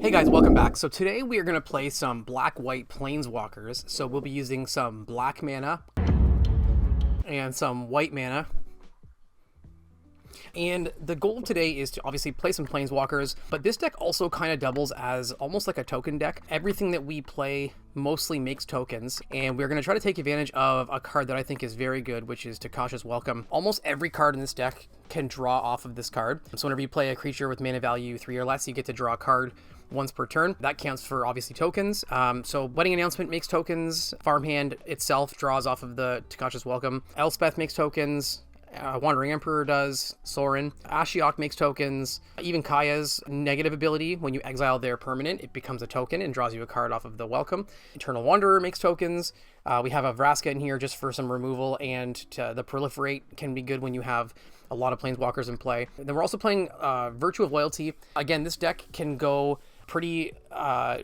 Hey guys, welcome back. So today we are going to play some black-white planeswalkers. So we'll be using some black mana and some white mana. And the goal today is to obviously play some planeswalkers, but this deck also kind of doubles as almost like a token deck. Everything that we play mostly makes tokens, and we're going to try to take advantage of a card that I think is very good, which is Takasha's Welcome. Almost every card in this deck can draw off of this card. So whenever you play a creature with mana value 3 or less, you get to draw a card once per turn. That counts for obviously tokens. So Wedding Announcement makes tokens. Farmhand itself draws off of the Takasha's Welcome. Elspeth makes tokens. Wandering Emperor does, Sorin. Ashiok makes tokens. Even Kaya's negative ability, when you exile their permanent, it becomes a token and draws you a card off of the Welcome. Eternal Wanderer makes tokens. We have a Vraska in here just for some removal, and the Proliferate can be good when you have a lot of Planeswalkers in play. And then we're also playing Virtue of Loyalty. Again, this deck can go pretty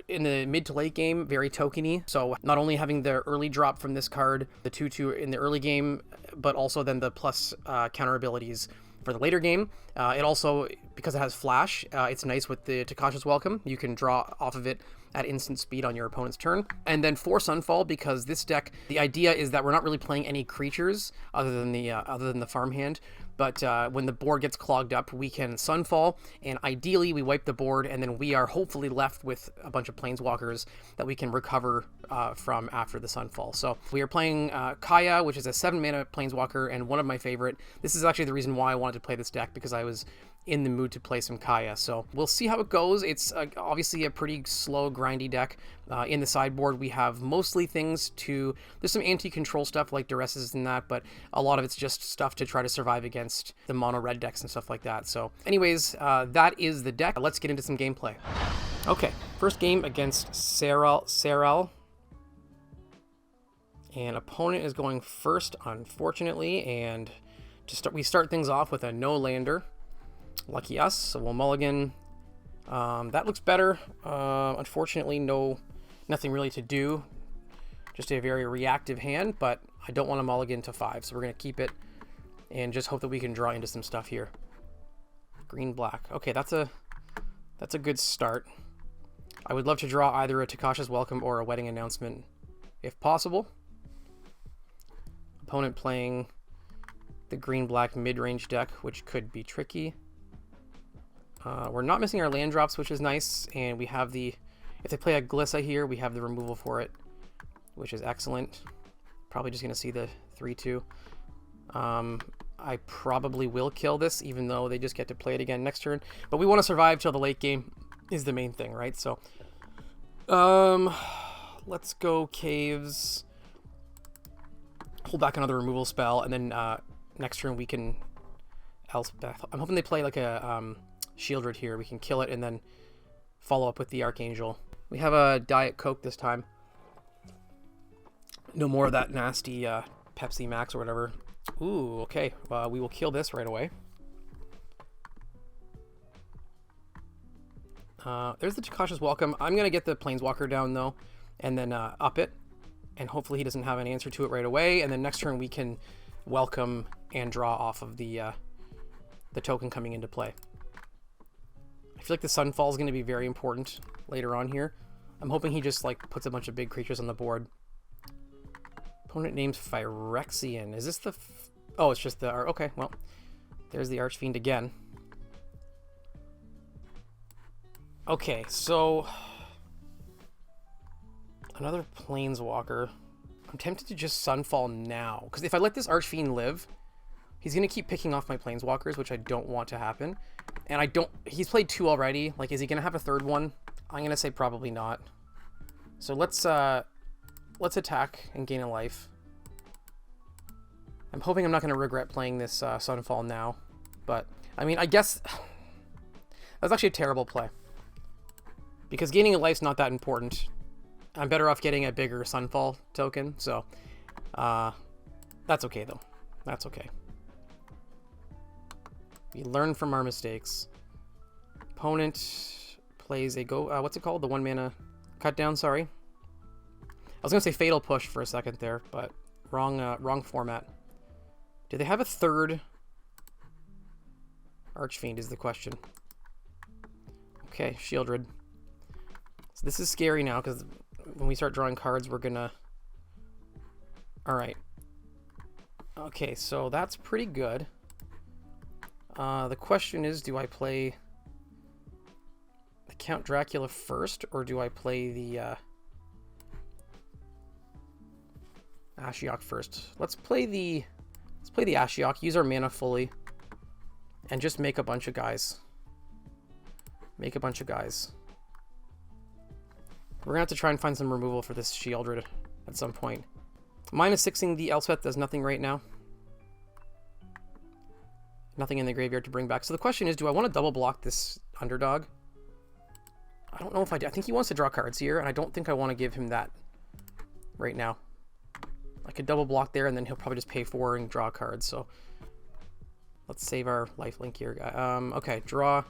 in the mid to late game, very tokeny. So not only having the early drop from this card, the 2/2 in the early game, but also then the plus counter abilities for the later game. It also, because it has flash, it's nice with the Takasha's Welcome. You can draw off of it at instant speed on your opponent's turn. And then for Sunfall, because this deck, the idea is that we're not really playing any creatures other than the farmhand. But when the board gets clogged up, we can Sunfall, and ideally we wipe the board, and then we are hopefully left with a bunch of Planeswalkers that we can recover from after the Sunfall. So we are playing Kaya, which is a 7-mana Planeswalker, and one of my favorite. This is actually the reason why I wanted to play this deck, because I was in the mood to play some Kaya. So we'll see how it goes. It's obviously a pretty slow, grindy deck. In the sideboard, we have mostly things to... There's some anti-control stuff like Duresses and that, but a lot of it's just stuff to try to survive against the mono-red decks and stuff like that. So anyways, that is the deck. Let's get into some gameplay. Okay, first game against Saral. And opponent is going first, unfortunately, and we start things off with a no-lander. Lucky us, so we'll mulligan. That looks better. Unfortunately, nothing really to do. Just a very reactive hand, but I don't want to mulligan to 5, so we're going to keep it and just hope that we can draw into some stuff here. Green-black. Okay, that's a good start. I would love to draw either a Takasha's Welcome or a Wedding Announcement if possible. Opponent playing the green-black mid-range deck, which could be tricky. We're not missing our land drops, which is nice, and we have if they play a Glissa here, we have the removal for it, which is excellent. Probably just going to see the 3/2. I probably will kill this, even though they just get to play it again next turn, but we want to survive till the late game is the main thing, right? So, let's go Caves, hold back another removal spell, and then next turn we can Elspeth. I'm hoping they play like a Shieldred here. We can kill it and then follow up with the Archangel. We have a Diet Coke this time. No more of that nasty Pepsi Max or whatever. Ooh, okay. We will kill this right away. There's the Takasha's Welcome. I'm going to get the Planeswalker down, though, and then up it. And hopefully he doesn't have an answer to it right away. And then next turn we can Welcome and draw off of the token coming into play. I feel like the Sunfall is going to be very important later on here. I'm hoping he just like puts a bunch of big creatures on the board. Opponent names Phyrexian. Is this the... Oh, it's just the... Okay, well, there's the Archfiend again. Okay, so... Another Planeswalker. I'm tempted to just Sunfall now, because if I let this Archfiend live, he's going to keep picking off my Planeswalkers, which I don't want to happen. And I don't... He's played 2 already. Like, is he going to have a third one? I'm going to say probably not. So let's attack and gain a life. I'm hoping I'm not going to regret playing this Sunfall now. But, I mean, I guess... That's actually a terrible play. Because gaining a life's not that important. I'm better off getting a bigger Sunfall token. So, that's okay, though. That's okay. We learn from our mistakes. Opponent plays a what's it called? The 1-mana cut down, sorry. I was going to say Fatal Push for a second there, but wrong format. Do they have a third Archfiend is the question. Okay, Shieldred. So this is scary now, because when we start drawing cards, we're gonna... Alright. Okay, so that's pretty good. The question is, do I play the Count Dracula first, or do I play the Ashiok first? Let's play the Ashiok, use our mana fully, and just make a bunch of guys. Make a bunch of guys. We're gonna have to try and find some removal for this Shieldred at some point. -6ing the Elspeth does nothing right now. Nothing in the graveyard to bring back. So the question is, do I want to double block this underdog? I don't know if I do. I think he wants to draw cards here, and I don't think I want to give him that right now. I could double block there, and then he'll probably just pay 4 and draw cards. So let's save our lifelink here. Okay, draw.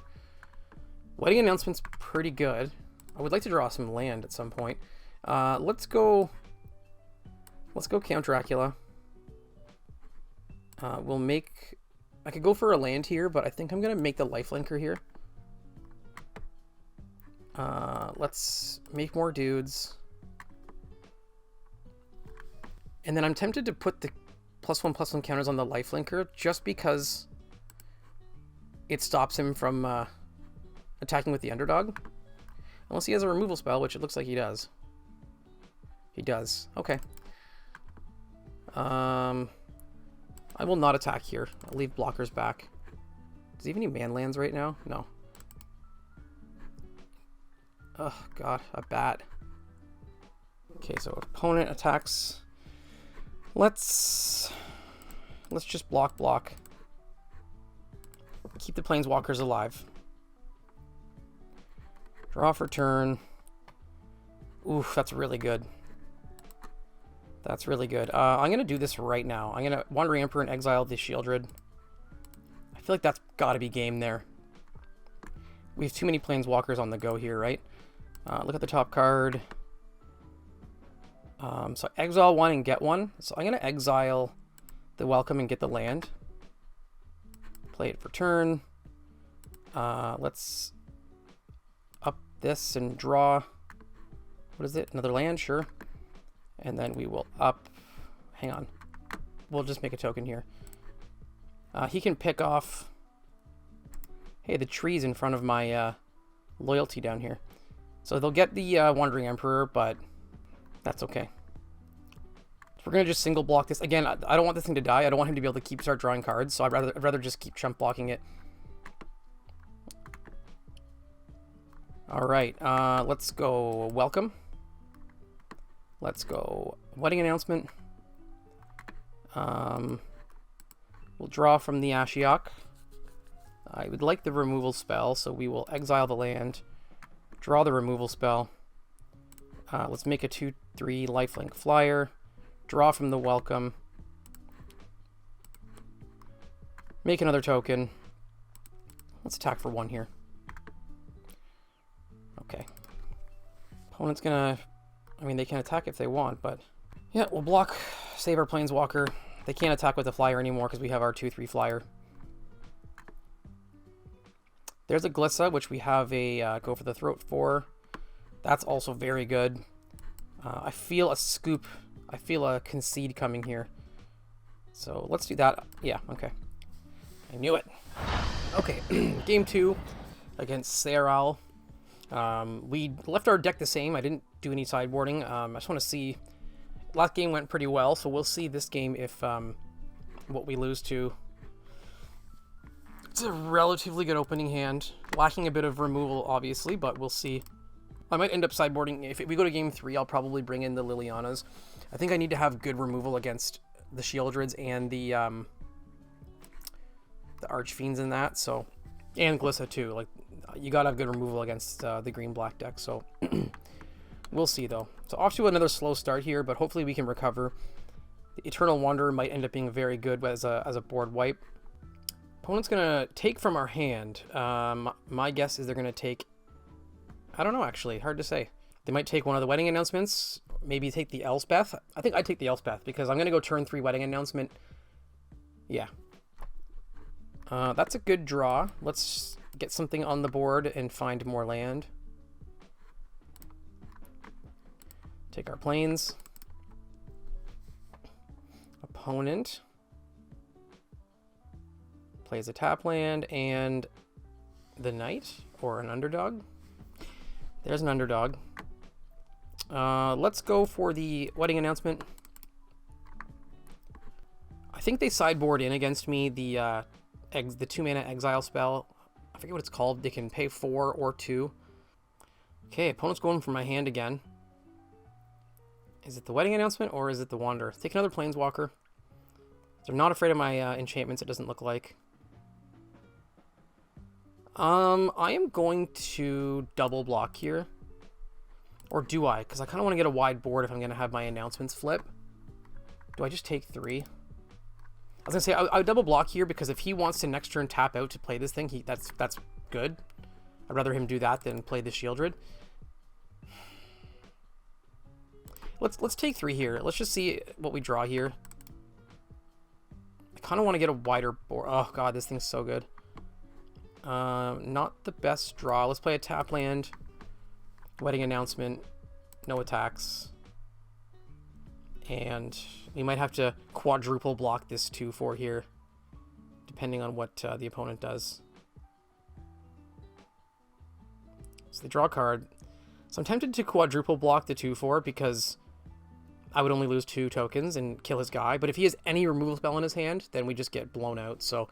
Wedding Announcement's pretty good. I would like to draw some land at some point. Let's go Count Dracula. We'll make... I could go for a land here, but I think I'm going to make the lifelinker here. Let's make more dudes. And then I'm tempted to put the +1/+1 counters on the lifelinker just because it stops him from attacking with the underdog. Unless he has a removal spell, which it looks like he does. He does. Okay. I will not attack here. I'll leave blockers back. Does he have any man lands right now? No. Oh, God. A bat. Okay, so opponent attacks. Let's just block. Keep the Planeswalkers alive. Draw for turn. Oof, that's really good. That's really good. I'm going to do this right now. I'm going to Wandering Emperor and exile the Shieldred. I feel like that's got to be game there. We have too many Planeswalkers on the go here, right? Look at the top card. So exile one and get one. So I'm going to exile the Welcome and get the land. Play it for turn. Let's up this and draw. What is it? Another land? Sure. And then we will up... Hang on. We'll just make a token here. He can pick off... Hey, the trees in front of my loyalty down here. So they'll get the Wandering Emperor, but that's okay. So we're going to just single block this. Again, I don't want this thing to die. I don't want him to be able to start drawing cards, so I'd rather just keep chump blocking it. Alright, let's go Welcome. Let's go Wedding Announcement. We'll draw from the Ashiok. I would like the removal spell, so we will exile the land, draw the removal spell. Let's make a 2/3 lifelink flyer, draw from the Welcome, make another token. Let's attack for 1 here. Okay. Opponent's gonna... I mean, they can attack if they want, but... Yeah, we'll block, save our Planeswalker. They can't attack with the flyer anymore because we have our 2/3 flyer. There's a Glissa, which we have a Go for the Throat for. That's also very good. I feel a scoop. I feel a concede coming here. So let's do that. Yeah, okay. I knew it. Okay, game 2 against Saral. We left our deck the same. I didn't do any sideboarding. I just want to see... Last game went pretty well, so we'll see this game if what we lose to. It's a relatively good opening hand. Lacking a bit of removal, obviously, but we'll see. I might end up sideboarding. If we go to game 3, I'll probably bring in the Lilianas. I think I need to have good removal against the Shieldreds and the Archfiends in that, so... And Glissa, too. Like, you gotta have good removal against the green-black deck, so... We'll see, though. So off to another slow start here, but hopefully we can recover. The Eternal Wanderer might end up being very good as a board wipe. Opponent's going to take from our hand. My guess is they're going to take... I don't know, actually. Hard to say. They might take one of the Wedding Announcements. Maybe take the Elspeth. I think I'd take the Elspeth, because I'm going to go turn 3 Wedding Announcement. Yeah. That's a good draw. Let's get something on the board and find more land. Take our planes. Opponent plays a tap land and the knight, or an underdog. There's an underdog. Let's go for the wedding announcement. I think they sideboard in against me the 2-mana exile spell. I forget what it's called. They can pay 4 or 2. Okay, opponent's going for my hand again. Is it the wedding announcement or is it the wander? Take another planeswalker. They're not afraid of my enchantments, it doesn't look like. I am going to double block here. Or do I? Because I kind of want to get a wide board if I'm going to have my announcements flip. Do I just take 3? I was going to say, I would double block here because if he wants to next turn tap out to play this thing, that's good. I'd rather him do that than play the Shieldred. Let's take 3 here. Let's just see what we draw here. I kind of want to get a wider board. Oh god, this thing's so good. Not the best draw. Let's play a tap land. Wedding announcement. No attacks. And we might have to quadruple block this 2/4 here, depending on what the opponent does. So they draw a card. So I'm tempted to quadruple block the 2/4 because I would only lose 2 tokens and kill his guy. But if he has any removal spell in his hand, then we just get blown out. So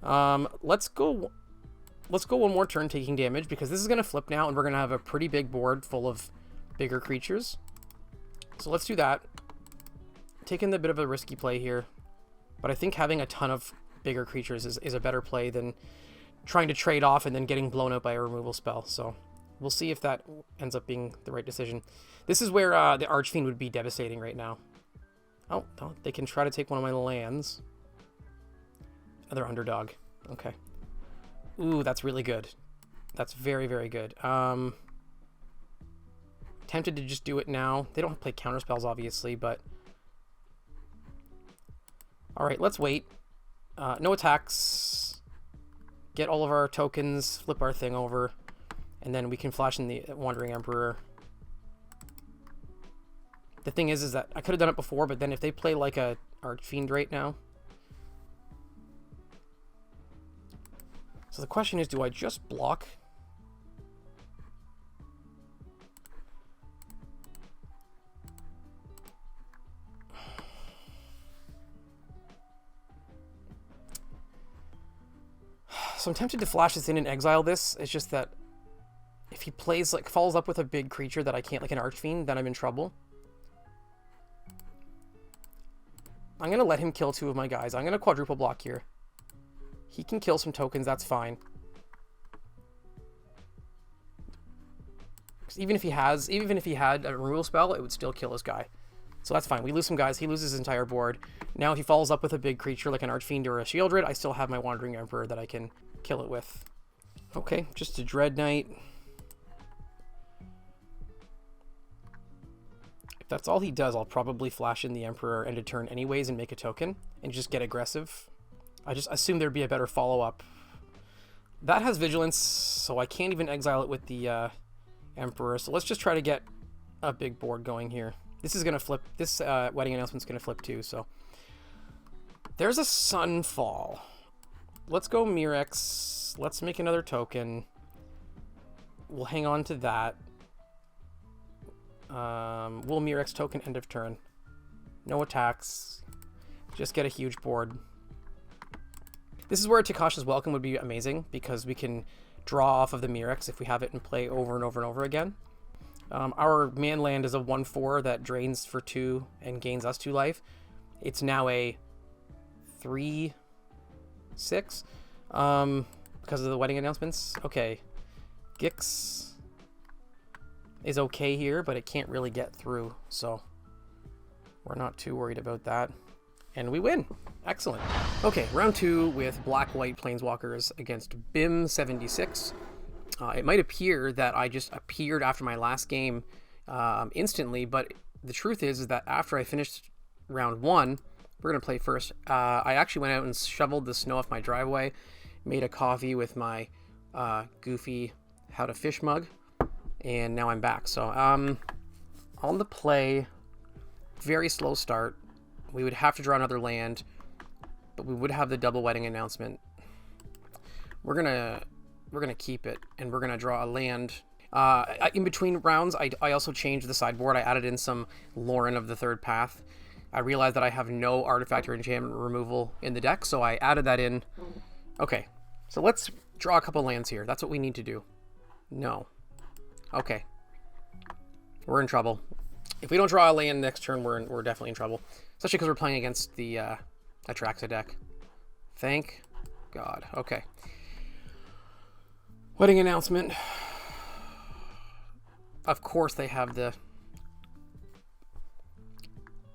let's go one more turn taking damage because this is going to flip now and we're going to have a pretty big board full of bigger creatures. So let's do that. Taking a bit of a risky play here, but I think having a ton of bigger creatures is a better play than trying to trade off and then getting blown out by a removal spell. So we'll see if that ends up being the right decision. This is where the Archfiend would be devastating right now. Oh, they can try to take one of my lands. Another underdog. Okay. Ooh, that's really good. That's very, very good. Tempted to just do it now. They don't play counterspells, obviously, but... Alright, let's wait. No attacks. Get all of our tokens, flip our thing over, and then we can flash in the Wandering Emperor. The thing is that I could have done it before, but then if they play like a Archfiend right now... So the question is, do I just block? So I'm tempted to flash this in and exile this. It's just that if he plays, like, follows up with a big creature that I can't, like an Archfiend, then I'm in trouble. I'm going to let him kill 2 of my guys. I'm going to quadruple block here. He can kill some tokens, that's fine. Even if he had a removal spell, it would still kill his guy. So that's fine. We lose some guys. He loses his entire board. Now if he follows up with a big creature like an Archfiend or a Shieldred, I still have my Wandering Emperor that I can kill it with. Okay, just a Dread Knight. If that's all he does, I'll probably flash in the Emperor end of turn anyways and make a token and just get aggressive. I just assume there'd be a better follow-up. That has Vigilance, so I can't even exile it with the Emperor. So let's just try to get a big board going here. This is going to flip. This wedding announcement's going to flip too, so. There's a Sunfall. Let's go Mirrex. Let's make another token. We'll hang on to that. We'll Mirrex token end of turn. No attacks. Just get a huge board. This is where Takasha's Welcome would be amazing, because we can draw off of the Mirrex if we have it in play over and over and over again. Our man land is a 1/4 that drains for 2 and gains us 2 life. It's now a 3/6 because of the wedding announcements. Okay, Gix is okay here, but it can't really get through, so we're not too worried about that. And we win. Excellent. Okay, round 2 with black-white planeswalkers against BIM76. It might appear that I just appeared after my last game instantly, but the truth is that after I finished round 1, we're going to play first. I actually went out and shoveled the snow off my driveway, made a coffee with my goofy How to Fish mug, and now I'm back. So On the play, very slow start. We would have to draw another land, but we would have the double wedding announcement. We're gonna keep it, and we're gonna draw a land. In between rounds, I also changed the sideboard. I added in some Lauren of the Third Path. I realized that I have no artifact or enchantment removal in the deck, so I added that in. Okay, so let's draw a couple lands here. That's what we need to do. No. Okay. We're in trouble. If we don't draw a land next turn, we're definitely in trouble. Especially because we're playing against the Atraxa deck. Thank God. Okay. Wedding announcement. Of course they have the...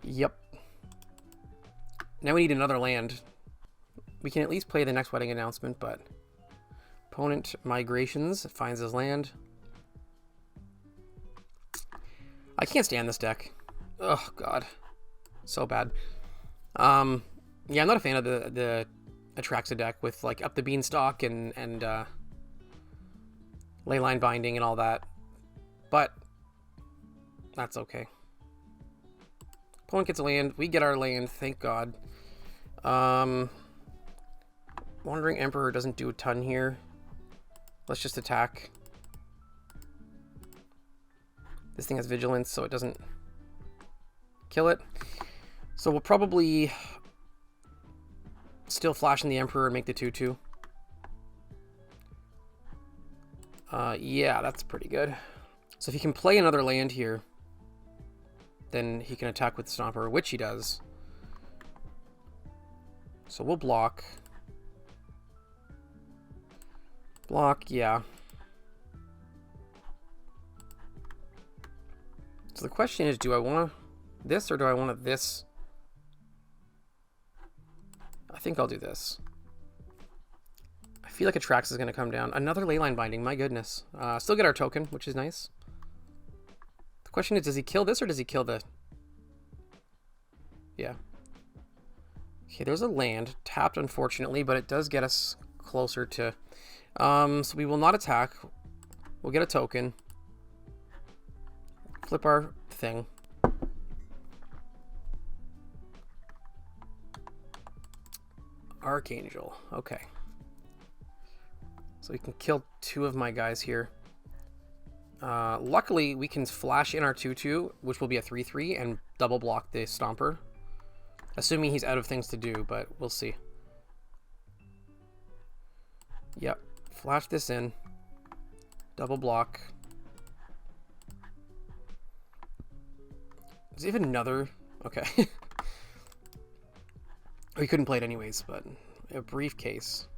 Yep. Now we need another land. We can at least play the next wedding announcement, but... Opponent migrations finds his land. I can't stand this deck. Oh, God. So bad. Yeah, I'm not a fan of the Atraxa deck with, like, Up the Beanstalk and Leyline Binding and all that. But that's okay. Opponent gets a land. We get our land. Thank God. Wandering Emperor doesn't do a ton here. Let's just attack. This thing has vigilance, so it doesn't kill it. So we'll probably still flash in the Emperor and make the 2/2. Yeah, that's pretty good. So if he can play another land here, then he can attack with Stomper, which he does. So we'll block. Block, yeah. So the question is, do I want this or do I want this? I think I'll do this. I feel like Atraxa is going to come down. Another Leyline Binding, my goodness. Still get our token, which is nice. The question is, does he kill this or does he kill the... Yeah. Okay, there's a land. Tapped, unfortunately, but it does get us closer to... so we will not attack. We'll get a token. Flip our thing. Archangel. Okay. So we can kill 2 of my guys here. Luckily, we can flash in our 2/2, which will be a 3/3, and double block the Stomper. Assuming he's out of things to do, but we'll see. Yep. Flash this in. Double block. Is even another... Okay. We couldn't play it anyways, but a briefcase.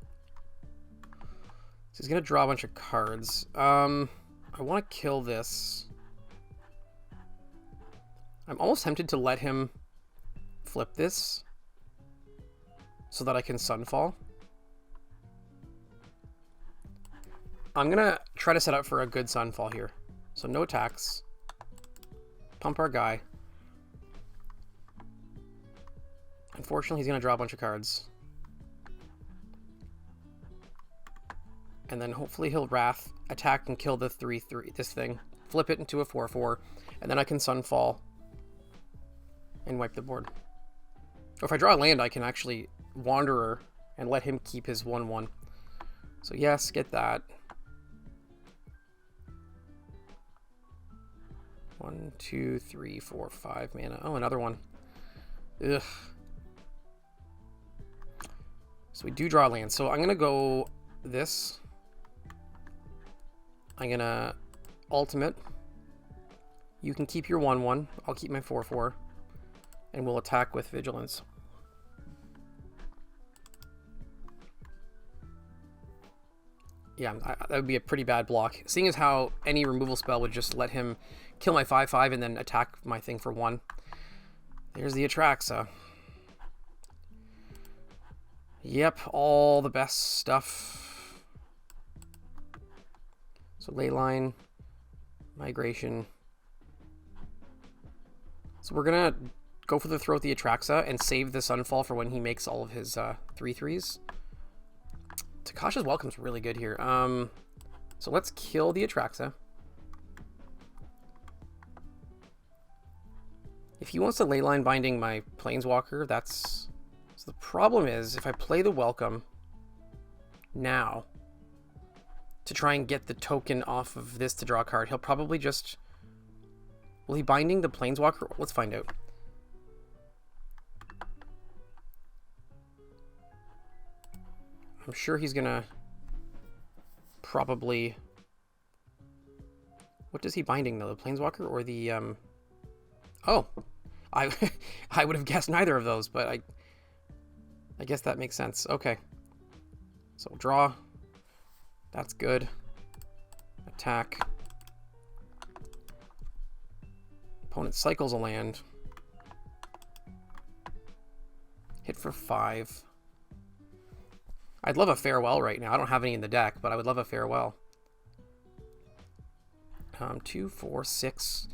So he's gonna draw a bunch of cards. I want to kill this. I'm almost tempted to let him flip this so that I can Sunfall. I'm gonna try to set up for a good Sunfall here. So no attacks. Pump our guy. Unfortunately, he's gonna draw a bunch of cards. And then hopefully he'll Wrath, attack and kill the 3/3, this thing. Flip it into a 4/4, and then I can Sunfall and wipe the board. Or if I draw a land, I can actually Wanderer and let him keep his 1/1. So yes, get that. 1, 2, 3, 4, 5 mana. Oh, another one. Ugh. So we do draw land. So I'm gonna go this. I'm gonna ultimate. You can keep your 1/1. I'll keep my 4/4. And we'll attack with vigilance. Yeah, that would be a pretty bad block. Seeing as how any removal spell would just let him kill my 5/5 and then attack my thing for 1. There's the Atraxa. Yep, all the best stuff. So Leyline, Migration. So we're gonna go for the throw with the Atraxa and save the Sunfall for when he makes all of his 3/3s. Takasha's Welcome's really good here. So let's kill the Atraxa. If he wants to leyline binding my Planeswalker, that's... So the problem is, if I play the Welcome now to try and get the token off of this to draw a card, he'll probably just... Will he binding the Planeswalker? Let's find out. I'm sure he's gonna probably... What does he binding though? The Planeswalker or the... Oh! I would have guessed neither of those, but I guess that makes sense. Okay. So draw. That's good. Attack. Opponent cycles a land. Hit for 5. I'd love a Farewell right now. I don't have any in the deck, but I would love a Farewell. 2, 4, 6.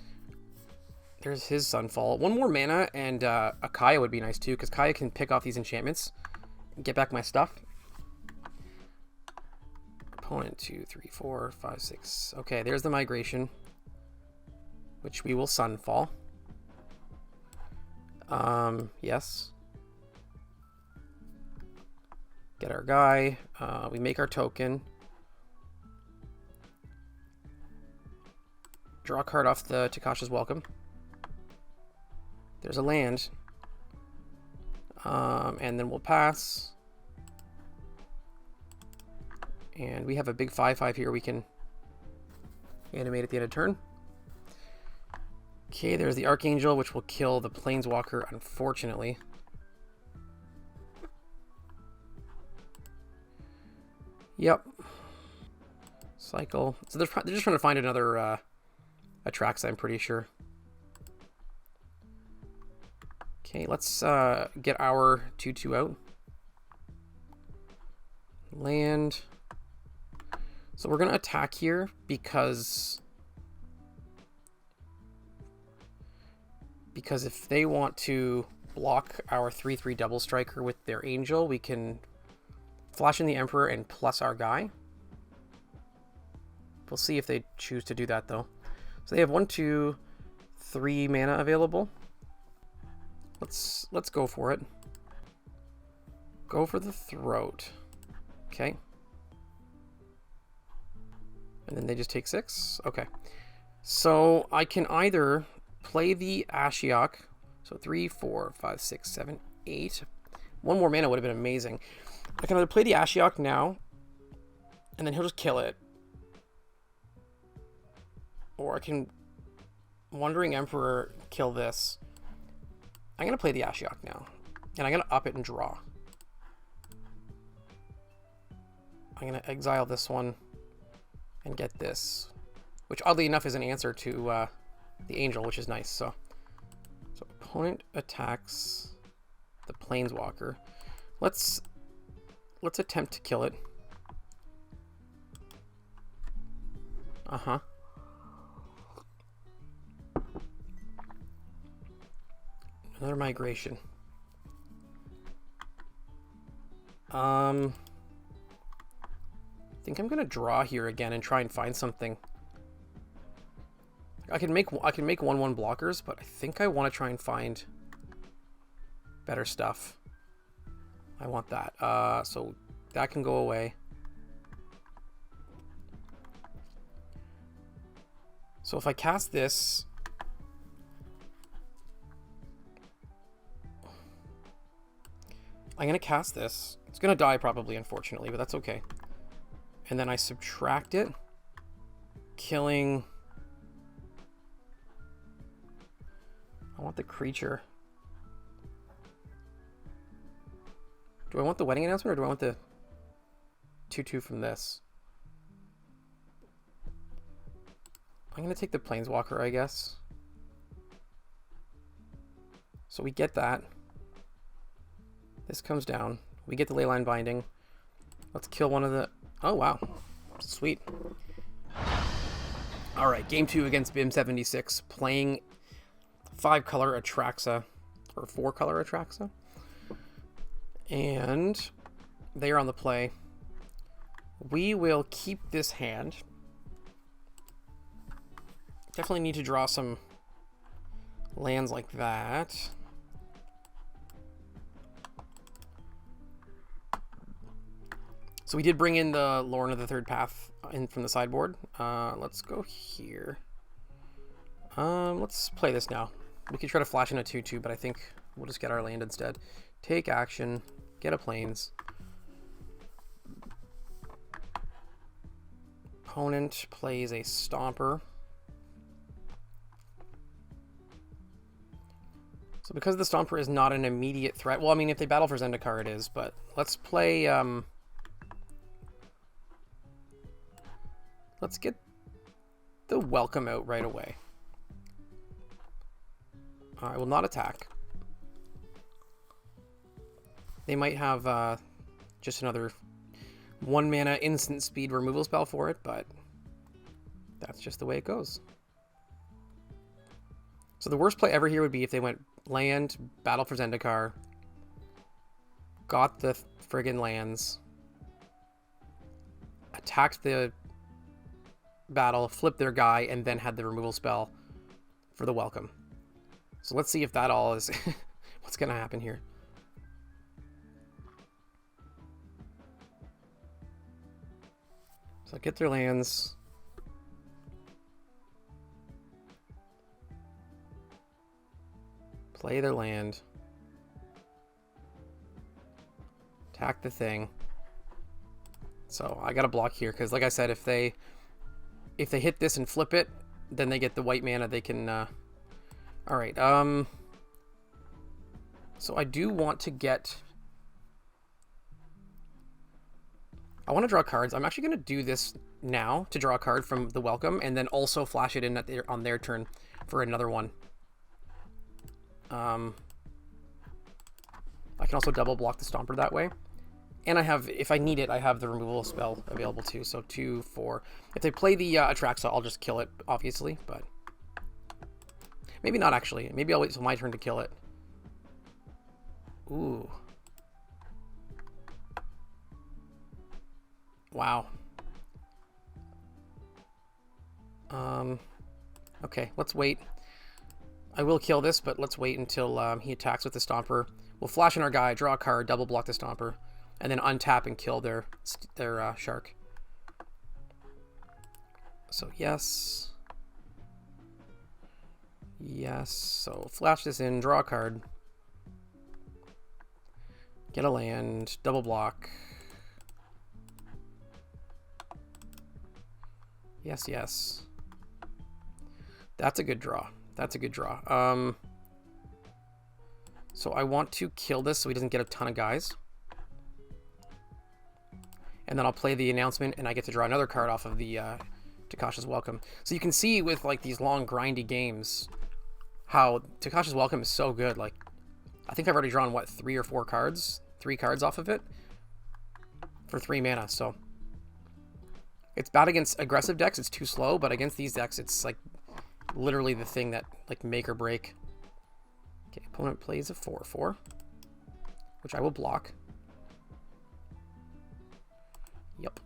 There's his Sunfall. 1 more mana, and a Kaya would be nice too, because Kaya can pick off these enchantments and get back my stuff. Opponent 2, 3, 4, 5, 6. Okay, there's the migration, which we will Sunfall. Yes. Get our guy. We make our token. Draw a card off the Takasha's Welcome. There's a land. And then we'll pass. And we have a big 5/5 here we can animate at the end of turn. Okay, there's the Archangel, which will kill the Planeswalker, unfortunately. Yep. Cycle. So they're just trying to find another Atraxa, I'm pretty sure. Okay, let's get our 2/2 out. Land. So we're going to attack here because if they want to block our 3/3 double striker with their Angel, we can flash in the Emperor and plus our guy. We'll see if they choose to do that though. So they have 1, 2, 3 mana available. Let's go for it. Go for the Throat. Okay. And then they just take 6. Okay. So I can either play the Ashiok. So 3, 4, 5, 6, 7, 8. 1 more mana would have been amazing. I can either play the Ashiok now, and then he'll just kill it. Or I can Wandering Emperor kill this. I'm going to play the Ashiok now. And I'm going to up it and draw. I'm going to exile this one and get this. Which oddly enough is an answer to the Angel, which is nice. So opponent attacks the Planeswalker. Let's attempt to kill it. Uh-huh. Another migration. I think I'm gonna draw here again and try and find something. I can make 1/1 blockers, but I think I want to try and find better stuff. I want that. So that can go away. So if I cast this, I'm going to cast this. It's going to die probably, unfortunately, but that's okay. And then I subtract it, killing... I want the creature. Do I want the Wedding Announcement, or do I want the 2/2 from this? I'm going to take the Planeswalker, I guess. So we get that. This comes down. We get the Leyline Binding. Let's kill one of the... Oh, wow. Sweet. Alright, game 2 against BIM76. Playing 5-color Atraxa. Or 4-color Atraxa. And they are on the play. We will keep this hand. Definitely need to draw some lands like that. So we did bring in the Lorna of the Third Path in from the sideboard. Let's go here. Let's play this now. We could try to flash in a 2/2, but I think we'll just get our land instead. Take action, get a plains. Opponent plays a Stomper. So because the Stomper is not an immediate threat, well, I mean, if they battle for Zendikar, it is, but let's play, let's get the Welcome out right away. I will not attack. They might have just another 1 mana instant speed removal spell for it, but that's just the way it goes. So the worst play ever here would be if they went land, battle for Zendikar, got the friggin' lands, attacked the battle, flipped their guy, and then had the removal spell for the Welcome. So let's see if that all is what's going to happen here. So get their lands. Play their land. Attack the thing. So I got to block here because, like I said, if they hit this and flip it, then they get the white mana. They can. All right. So I do want to get. I want to draw cards. I'm actually going to do this now to draw a card from the Welcome, and then also flash it in at on their turn for another one. I can also double block the Stomper that way. And I have, if I need it, I have the removal spell available too. So 2, 4. If they play the Atraxa, I'll just kill it, obviously. But maybe not actually. Maybe I'll wait till my turn to kill it. Ooh. Wow. Okay, let's wait. I will kill this, but let's wait until he attacks with the Stomper. We'll flash in our guy, draw a card, double block the Stomper, and then untap and kill their shark. So yes. Yes, so flash this in, draw a card. Get a land, double block. Yes, yes. That's a good draw. That's a good draw. So I want to kill this so he doesn't get a ton of guys. And then I'll play the announcement and I get to draw another card off of the Takasha's Welcome. So you can see with like these long grindy games how Takasha's Welcome is so good. Like, I think I've already drawn, what, 3 or 4 cards? 3 cards off of it for 3 mana, so it's bad against aggressive decks. It's too slow, but against these decks, it's like literally the thing that like make or break. Okay, opponent plays a 4/4, which I will block. Yep.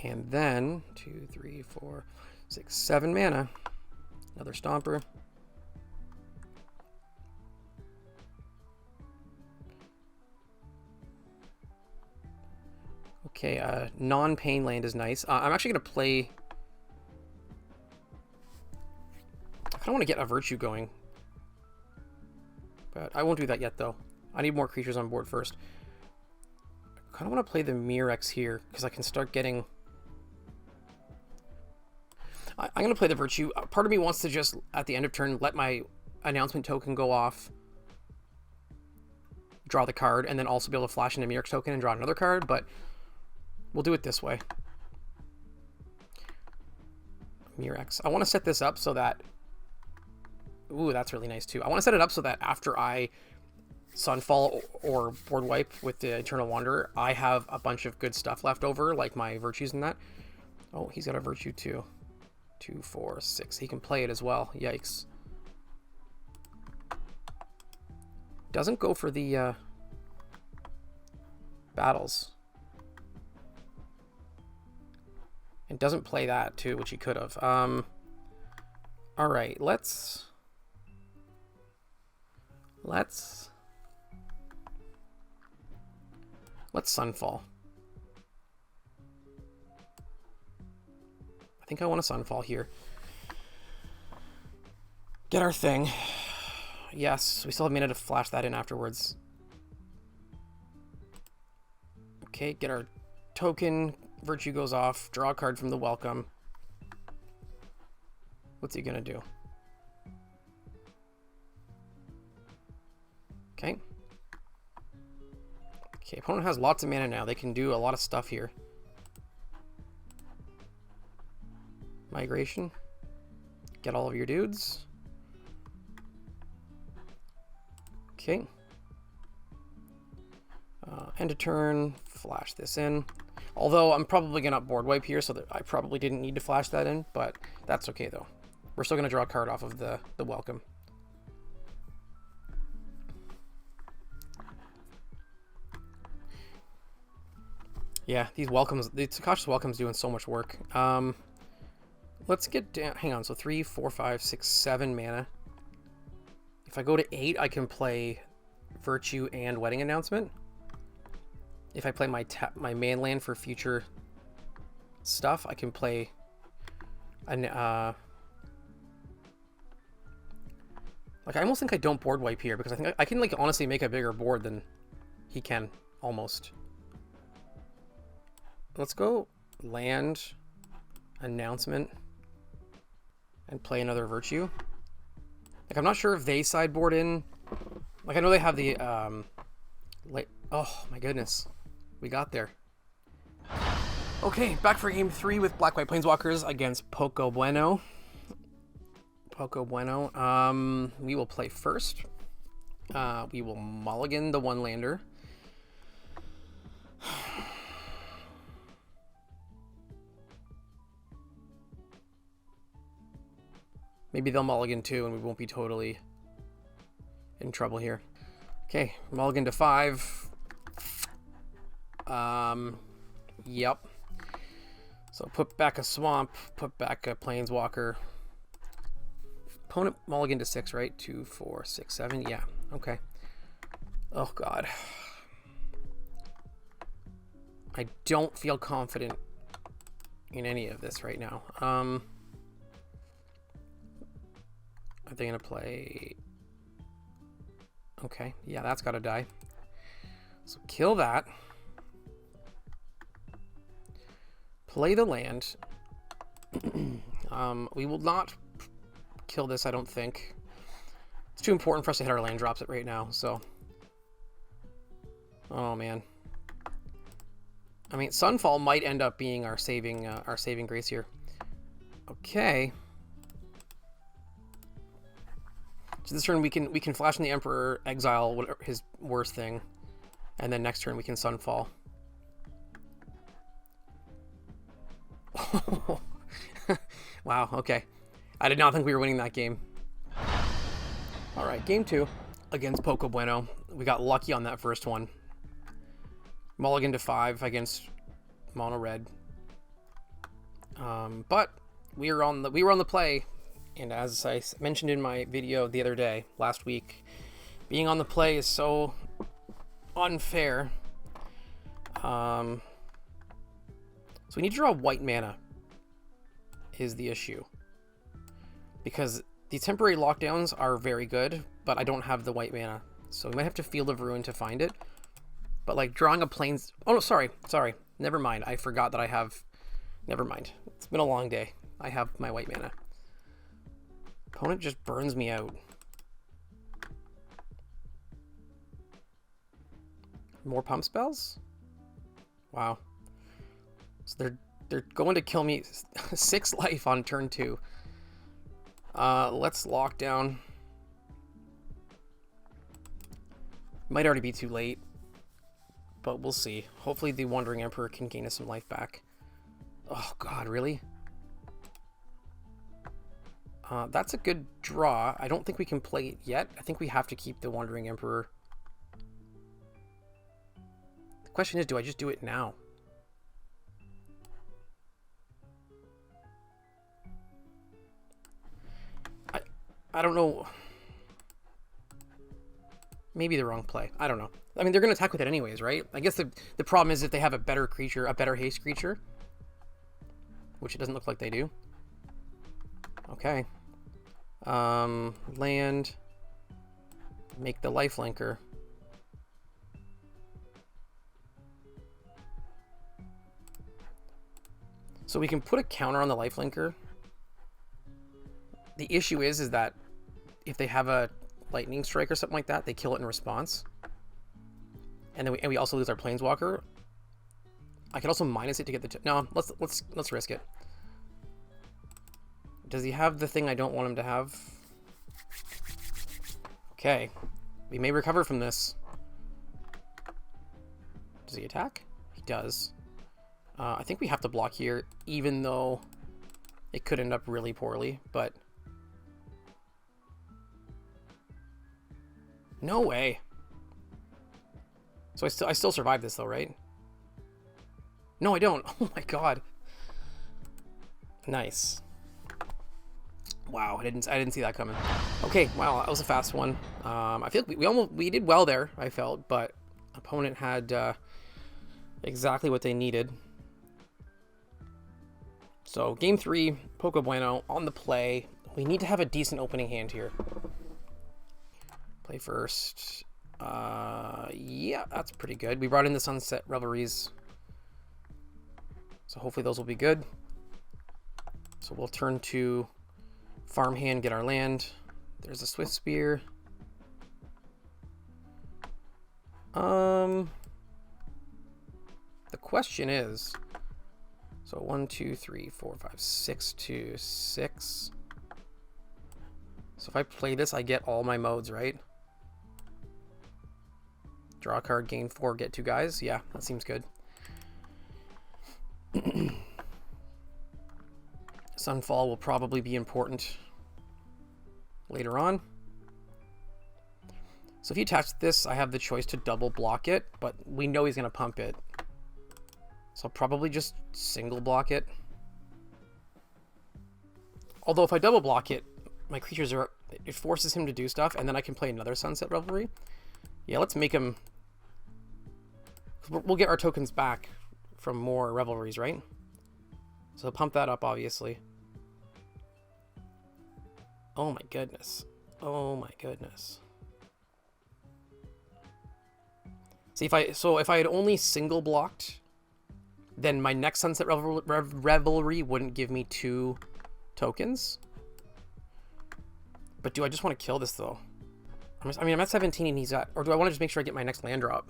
And then 2, 3, 4, 6, 7 mana. Another Stomper. Okay, non-pain land is nice. I'm actually going to play... I kind of want to get a Virtue going. But I won't do that yet, though. I need more creatures on board first. I kind of want to play the Mirex here, because I can start getting... I'm going to play the Virtue. Part of me wants to just, at the end of turn, let my announcement token go off, draw the card, and then also be able to flash in a Mirex token and draw another card, but we'll do it this way. Mirex. I want to set this up so that... Ooh, that's really nice too. I want to set it up so that after I Sunfall or board wipe with the Eternal Wanderer, I have a bunch of good stuff left over, like my Virtues and that. Oh, he's got a Virtue too. 2, 4, 6. He can play it as well. Yikes. Doesn't go for the battles. It doesn't play that too, which he could have. All right, let's Sunfall. I think I want a Sunfall here. Get our thing. Yes, we still have mana to flash that in afterwards. Okay, get our token. Virtue goes off. Draw a card from the welcome. What's he gonna do? Okay. Okay, opponent has lots of mana now. They can do a lot of stuff here. Migration. Get all of your dudes. Okay. End of turn. Flash this in. Although I'm probably going to board wipe here, so that I probably didn't need to flash that in, but that's okay though. We're still going to draw a card off of the welcome. Yeah, these welcomes, the Cautious Welcome's doing so much work. Let's get down, hang on, so 3, 4, 5, 6, 7 mana. If I go to 8, I can play Virtue and Wedding Announcement. If I play my main land for future stuff, I can play an, like, I almost think I don't board wipe here, because I think I can, like, honestly make a bigger board than he can, almost. Let's go land, announcement, and play another Virtue. Like, I'm not sure if they sideboard in. Like, I know they have the, oh, my goodness. We got there. Okay, back for game 3 with Black-White Planeswalkers against Poco Bueno. Poco Bueno. We will play first. We will mulligan the one-lander. Maybe they'll mulligan too, and we won't be totally in trouble here. Okay, mulligan to 5. Yep. So put back a swamp, put back a planeswalker. Opponent mulligan to 6, right? 2, 4, 6, 7. Yeah, okay. Oh, God. I don't feel confident in any of this right now. Are they going to play... Okay, yeah, that's got to die. So kill that. Play the land. We will not kill this, I don't think. It's too important for us to hit our land drops it right now, so... Oh, man. I mean, Sunfall might end up being our saving grace here. Okay. So this turn we can flash in the Emperor, exile whatever his worst thing, and then next turn we can Sunfall. Wow, okay. I did not think we were winning that game. Alright, game 2 against Poco Bueno. We got lucky on that first one. Mulligan to 5 against Mono Red. But we were on the play, and as I mentioned in my video the other day, last week, being on the play is so unfair. So we need to draw white mana is the issue. Because the temporary lockdowns are very good, but I don't have the white mana. So we might have to Field of Ruin to find it. But like drawing a planes... Oh, no, sorry. Never mind. I forgot that I have... Never mind. It's been a long day. I have my white mana. Opponent just burns me out. More pump spells? Wow. So they're going to kill me 6 life on turn 2. Let's lock down. Might already be too late, but we'll see. Hopefully the Wandering Emperor can gain us some life back. Oh God, really? That's a good draw. I don't think we can play it yet. I think we have to keep the Wandering Emperor. The question is, do I just do it now? I don't know. Maybe the wrong play. I don't know. I mean, they're going to attack with it anyways, right? I guess the problem is if they have a better creature, a better haste creature, which it doesn't look like they do. Okay. Land. Make the lifelinker. So we can put a counter on the lifelinker. The issue is that if they have a lightning strike or something like that, they kill it in response. And then we also lose our planeswalker. I could also minus it to get the no. Let's risk it. Does he have the thing I don't want him to have? Okay, we may recover from this. Does he attack? He does. I think we have to block here, even though it could end up really poorly. But no way. So I still survive this though, right? No, I don't. Oh my god. Nice. Wow, I didn't see that coming. Okay, wow, that was a fast one. I feel like we did well there, I felt, but opponent had exactly what they needed. So game 3, Poco Bueno on the play. We need to have a decent opening hand here. Play first. Yeah, that's pretty good. We brought in the Sunset Revelries, so hopefully those will be good. So we'll turn to farmhand, get our land. There's a Swift Spear. The question is, so 1, 2, 3, 4, 5, 6 to 6. So if I play this, I get all my modes, right? Draw a card, gain 4, get 2 guys. Yeah, that seems good. Sunfall will probably be important later on. So if you attach this, I have the choice to double block it, but we know he's going to pump it. So I'll probably just single block it. Although if I double block it, my creatures are... It forces him to do stuff, and then I can play another Sunset Revelry. Yeah, let's make him... We'll get our tokens back from more Revelries, right? So pump that up, obviously. Oh my goodness. Oh my goodness. See, if I had only single blocked, then my next Sunset Revelry wouldn't give me 2 tokens. But do I just want to kill this though? I mean, I'm at 17 and he's at... Or do I want to just make sure I get my next land drop?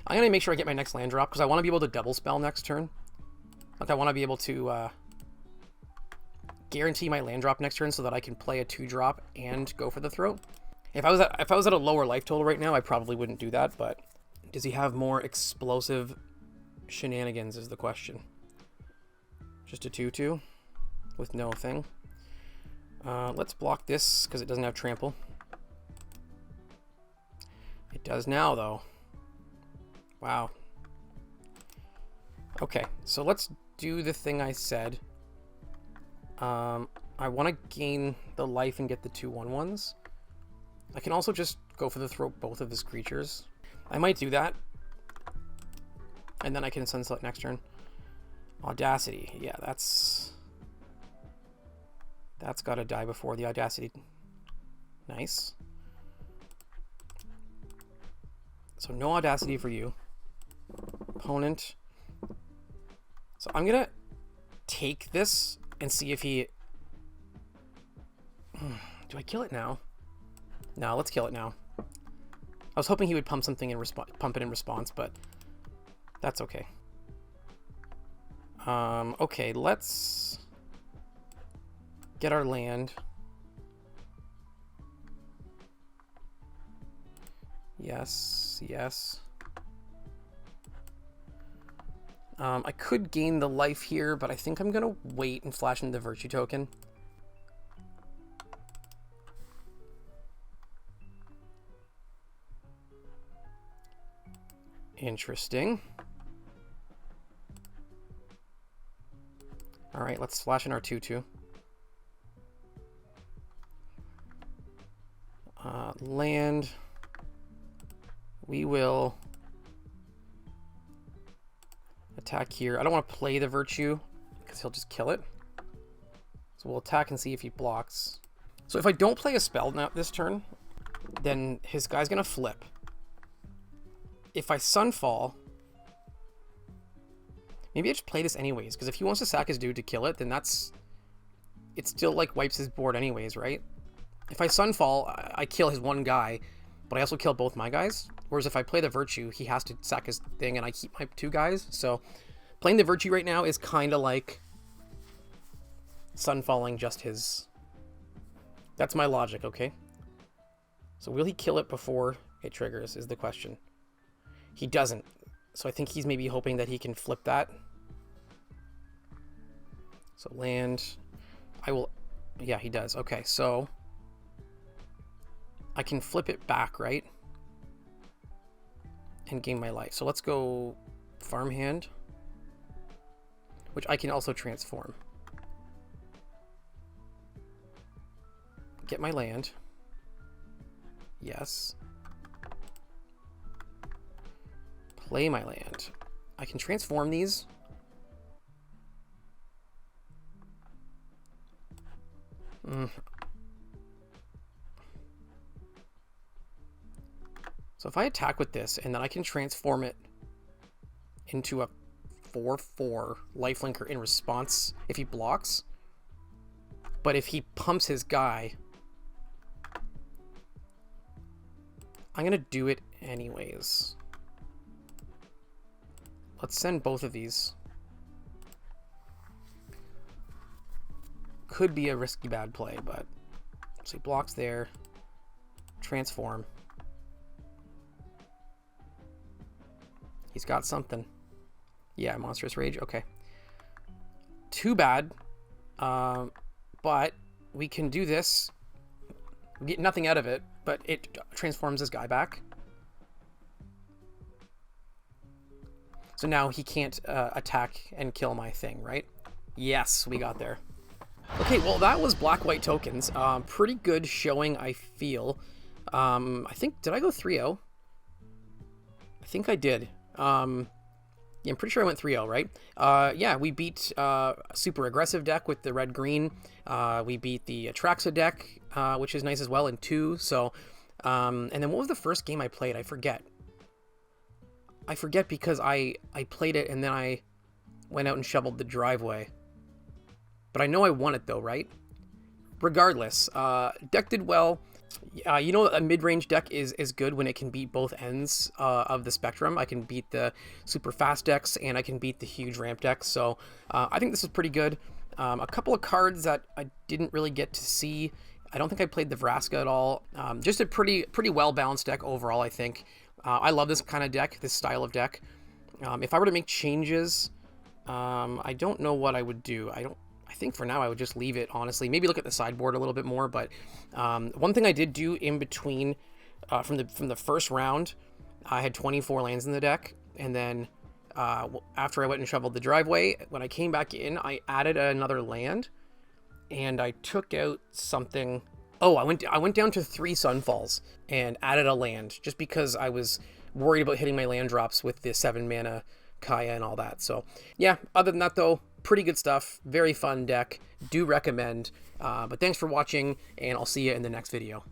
I'm going to make sure I get my next land drop because I want to be able to double spell next turn. Like, I want to be able to guarantee my land drop next turn so that I can play a 2-drop and go for the throat. If I was at a lower life total right now, I probably wouldn't do that, but does he have more explosive shenanigans is the question. Just a 2/2 with no thing. Let's block this because it doesn't have trample. It does now, though. Wow. Okay, so let's do the thing I said. I want to gain the life and get the 2/1/1s. I can also just go for the throat both of his creatures. I might do that. And then I can sunset next turn. Audacity. Yeah, that's got to die before the Audacity. Nice. So no Audacity for you. Opponent. So I'm going to take this and see if he... Do I kill it now? No, let's kill it now. I was hoping he would pump something in pump it in response, but that's okay. Okay, let's get our land. Yes, yes. I could gain the life here, but I think I'm gonna wait and flash in the virtue token. Interesting. All right, let's flash in our 2/2. Land. We will attack here. I don't want to play the Virtue because he'll just kill it. So we'll attack and see if he blocks. So if I don't play a spell now this turn, then his guy's going to flip. If I Sunfall, maybe I just play this anyways, because if he wants to sack his dude to kill it, then it still like wipes his board anyways, right? If I Sunfall, I kill his one guy, but I also kill both my guys. Whereas if I play the Virtue, he has to sack his thing and I keep my two guys. So playing the Virtue right now is kind of like Sunfalling just his. That's my logic, okay? So will he kill it before it triggers is the question. He doesn't. So I think he's maybe hoping that he can flip that. So land. I will. Yeah, he does. Okay, so I can flip it back, right? And gain my life. So let's go farmhand, which I can also transform. Get my land. Yes. Play my land. I can transform these. So if I attack with this, and then I can transform it into a 4/4 lifelinker in response if he blocks. But if he pumps his guy, I'm gonna do it anyways. Let's send both of these. Could be a risky bad play, but so he blocks there. Transform. He's got something. Yeah, Monstrous Rage. Okay. Too bad. But we can do this. We get nothing out of it, but it transforms this guy back. So now he can't attack and kill my thing, right? Yes, we got there. Okay, well, that was black-white tokens. Pretty good showing, I feel. I think, did I go 3-0? I think I did. Yeah, I'm pretty sure I went 3-0, right? Yeah, we beat a super aggressive deck with the red-green. We beat the Atraxa deck, which is nice as well, in 2. So, and then what was the first game I played? I forget. I forget because I played it and then I went out and shoveled the driveway. But I know I won it though, right? Regardless, deck did well. You know, a mid-range deck is good when it can beat both ends of the spectrum. I can beat the super fast decks and I can beat the huge ramp decks. So I think this is pretty good. A couple of cards that I didn't really get to see. I don't think I played the Vraska at all. Just a pretty well-balanced deck overall, I think. I love this kind of deck, this style of deck. If I were to make changes, I don't know what I would do. I think for now I would just leave it, honestly. Maybe look at the sideboard a little bit more, but one thing I did do in between from the first round, I had 24 lands in the deck, and then after I went and shoveled the driveway, when I came back in, I added another land, and I took out something. Oh, I went down to 3 Sunfalls and added a land, just because I was worried about hitting my land drops with the 7 mana Kaya and all that. So yeah, other than that though, pretty good stuff. Very fun deck. Do recommend. But thanks for watching, and I'll see you in the next video.